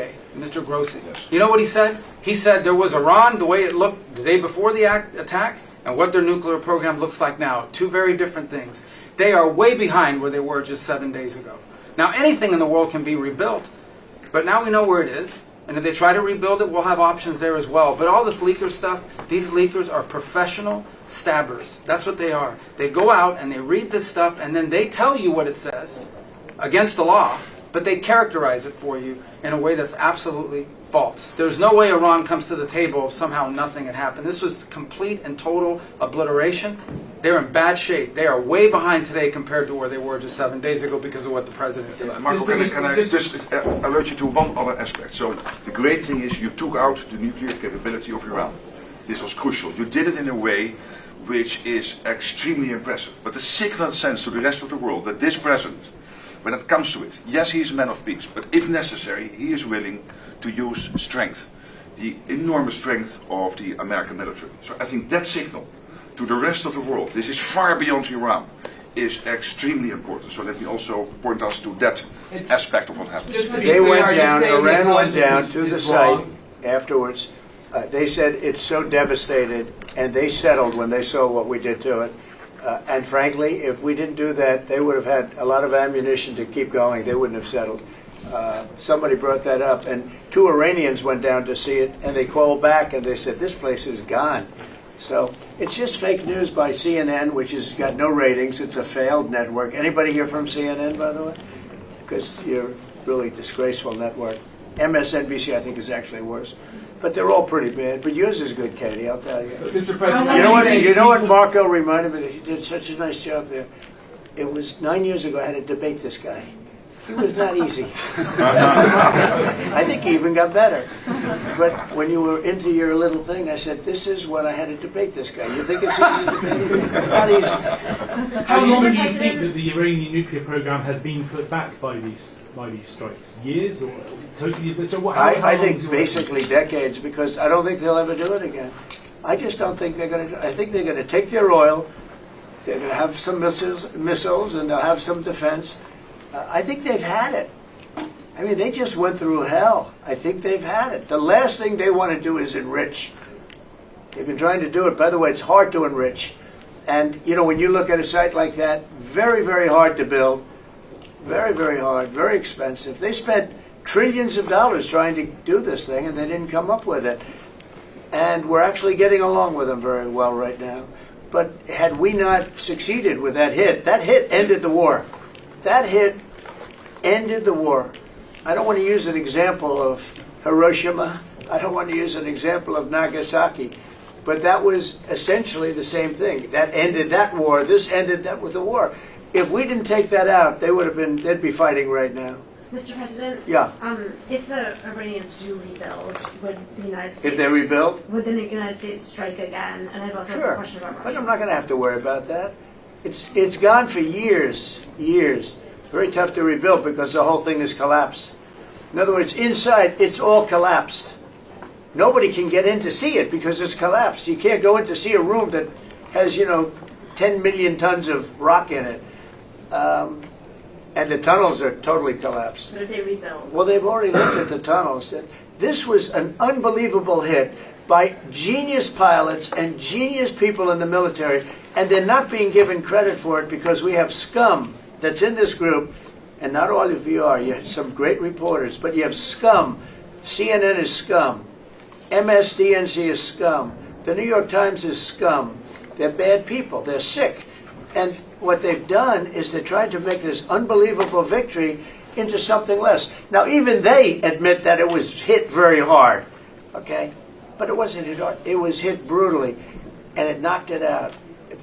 CIA, Mr. Grossi. Yes. You know what he said? He said there was Iran, the way it looked the day before the attack, and what their nuclear program looks like now. Two very different things. They are way behind where they were just 7 days ago. Now, anything in the world can be rebuilt, but now we know where it is. And if they try to rebuild it, we'll have options there as well. But all this leaker stuff, these leakers are professional stabbers. That's what they are. They go out and they read this stuff, and then they tell you what it says against the law, but they characterize it for you in a way that's absolutely false. There's no way Iran comes to the table if somehow nothing had happened. This was complete and total obliteration. They're in bad shape. They are way behind today compared to where they were just 7 days ago because of what the president did. Marco, can I just alert you to one other aspect? So the great thing is you took out the nuclear capability of Iran. This was crucial. You did it in a way which is extremely impressive. But the signal it sends to the rest of the world that this president, when it comes to it, yes, he is a man of peace, but if necessary, he is willing to use strength, the enormous strength of the American military. So I think that signal to the rest of the world, this is far beyond Iran, is extremely important. So let me also point us to that aspect of what happened. They went down, Iran went down to the site afterwards. They said it's so devastated, and they settled when they saw what we did to it. And frankly, if we didn't do that, they would have had a lot of ammunition to keep going. They wouldn't have settled. Somebody brought that up, and 2 Iranians went down to see it, and they called back and they said, this place is gone. So it's just fake news by CNN, which has got no ratings. It's a failed network. Anybody here from CNN, by the way? Because you're a really disgraceful network. MSNBC, I think, is actually worse. But they're all pretty bad. But yours is good, Katie, I'll tell you. Mr. President, You know what Marco reminded me? He did such a nice job there. It was 9 years ago I had to debate this guy. He was not easy. I think he even got better. But when you were into your little thing, I said, this is what I had to debate this guy. You think it's easy to debate him? It's not easy. how long do you think that the Iranian nuclear program has been put back by these strikes? Years or totally? So what, I think basically decades, because I don't think they'll ever do it again. I just don't think they're going to. I think they're going to take their oil. They're going to have some missiles, and they'll have some defense. I think they've had it. I mean, they just went through hell. I think they've had it. The last thing they want to do is enrich. They've been trying to do it. By the way, it's hard to enrich. And, you know, when you look at a site like that, very, very hard to build. Very, very hard. Very expensive. They spent trillions of dollars trying to do this thing, and they didn't come up with it. And we're actually getting along with them very well right now. But had we not succeeded with that hit ended the war. That hit ended the war. I don't want to use an example of Hiroshima. I don't want to use an example of Nagasaki. But that was essentially the same thing. That ended that war. This ended that with the war. If we didn't take that out, they'd be fighting right now. Mr. President? Yeah. If the Iranians do rebuild, would the United States... If they rebuild? Would the United States strike again? And I've also Sure. a question about Russia. But I'm not going to have to worry about that. It's gone for years. Very tough to rebuild because the whole thing has collapsed. In other words, inside, it's all collapsed. Nobody can get in to see it because it's collapsed. You can't go in to see a room that has, 10 million tons of rock in it. And the tunnels are totally collapsed. But if they rebuild? Well, they've already looked at the tunnels. This was an unbelievable hit by genius pilots and genius people in the military, and they're not being given credit for it because we have scum that's in this group, and not all of you are. You have some great reporters, but you have scum. CNN is scum. MSDNC is scum. The New York Times is scum. They're bad people. They're sick. And what they've done is they tried to make this unbelievable victory into something less. Now, even they admit that it was hit very hard, okay? But it wasn't hit hard. It was hit brutally, and it knocked it out.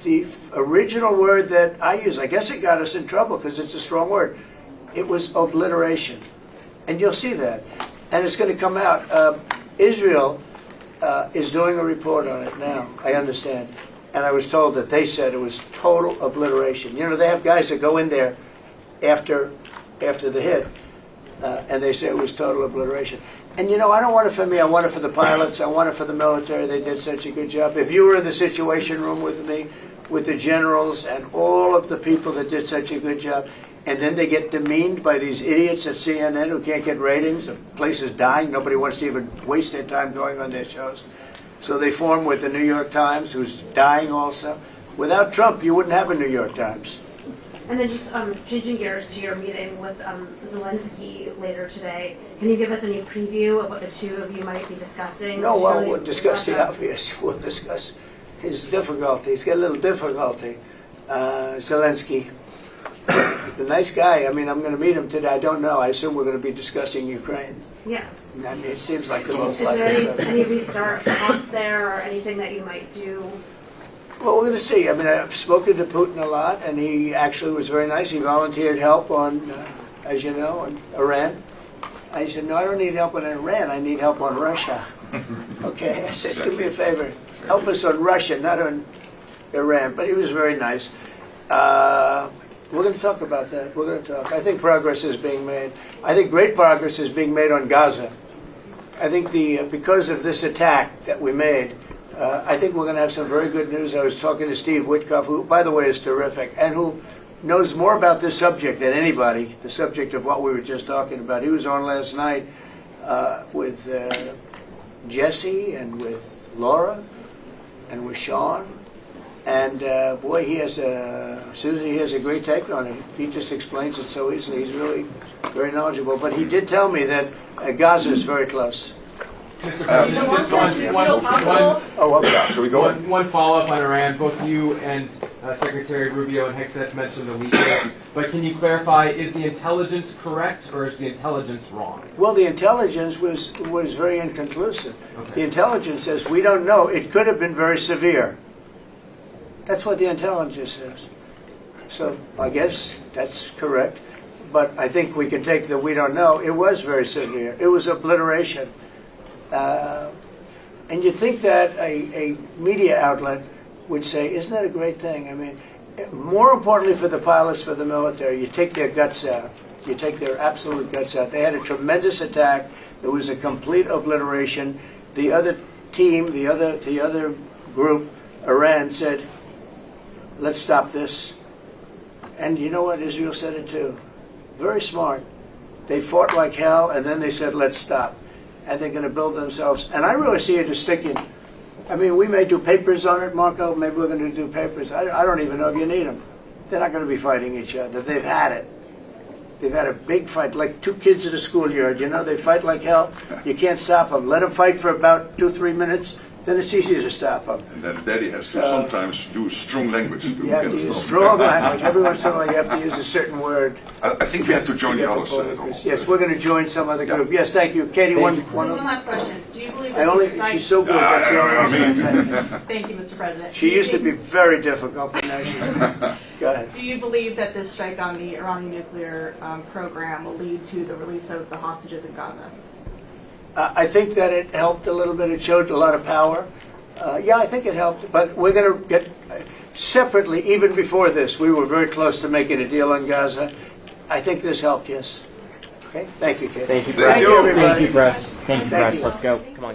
The original word that I use, I guess it got us in trouble because it's a strong word. It was obliteration. And you'll see that. And it's going to come out. Israel is doing a report on it now, I understand. And I was told that they said it was total obliteration. They have guys that go in there after the hit, and they say it was total obliteration. And I don't want it for me. I want it for the pilots. I want it for the military. They did such a good job. If you were in the Situation Room with me, with the generals and all of the people that did such a good job, and then they get demeaned by these idiots at CNN who can't get ratings. The place is dying. Nobody wants to even waste their time going on their shows. So they form with the New York Times, who's dying also. Without Trump, you wouldn't have a New York Times. And then just changing gears to your meeting with Zelensky later today, can you give us any preview of what the two of you might be discussing? No, well, we'll discuss the obvious. We'll discuss his difficulty. He's got a little difficulty. Zelensky. He's a nice guy. I mean, I'm going to meet him today. I don't know. I assume we're going to be discussing Ukraine. Yes. I mean, it seems like the most Is likely. there any restart talks there or anything that you might do? Well, we're going to see. I mean, I've spoken to Putin a lot, and he actually was very nice. He volunteered help on, as you know, on Iran. I said, no, I don't need help on Iran. I need help on Russia. Okay? I said, do me a favor. Help us on Russia, not on Iran. But he was very nice. We're going to talk about that. We're going to talk. I think progress is being made. I think great progress is being made on Gaza. I think because of this attack that we made, I think we're going to have some very good news. I was talking to Steve Witkoff, who, by the way, is terrific, and who knows more about this subject than anybody, the subject of what we were just talking about. He was on last night with Jesse and with Laura and with Sean. And boy, Susie, he has a great take on it. He just explains it so easily. He's really very knowledgeable. But he did tell me that Gaza is very close. Shall we go on? One follow-up on Iran. Both you and Secretary Rubio and Hegseth mentioned the weakness. But can you clarify, is the intelligence correct or is the intelligence wrong? Well, the intelligence was very inconclusive. Okay. The intelligence says, we don't know. It could have been very severe. That's what the intelligence says. So I guess that's correct. But I think we can take the we don't know. It was very severe. It was obliteration. And you'd think that a media outlet would say, isn't that a great thing? I mean, more importantly for the pilots, for the military, you take their guts out. You take their absolute guts out. They had a tremendous attack. There was a complete obliteration. The other team, the other group, Iran, said, let's stop this. And you know what? Israel said it too. Very smart. They fought like hell, and then they said, let's stop. And they're going to build themselves. And I really see it as sticking. I mean, we may do papers on it, Marco. Maybe we're going to do papers. I don't even know if you need them. They're not going to be fighting each other. They've had it. They've had a big fight, like two kids at a schoolyard. You know, they fight like hell. You can't stop them. Let them fight for about 2-3 minutes. Then it's easier to stop them. And then Daddy has to sometimes do strong language. You have to use strong language. Every once in a while you have to use a certain word. I think we have to join the others. Yes, we're going to join some other group. Yes, thank you. Katie, one Just one last question. Do you believe she's so good. That's the only reason. Thank you, Mr. President. She used to be very difficult. But now she, go ahead. Do you believe that this strike on the Iranian nuclear program will lead to the release of the hostages in Gaza? I think that it helped a little bit. It showed a lot of power. Yeah, I think it helped. But we're going to get separately, even before this, we were very close to making a deal on Gaza. I think this helped, yes. Okay? Thank you, Kate. Thank you, Thank Press. you, everybody. Thank you, Press. Thank you, Thank Press. you. Let's go. Come on.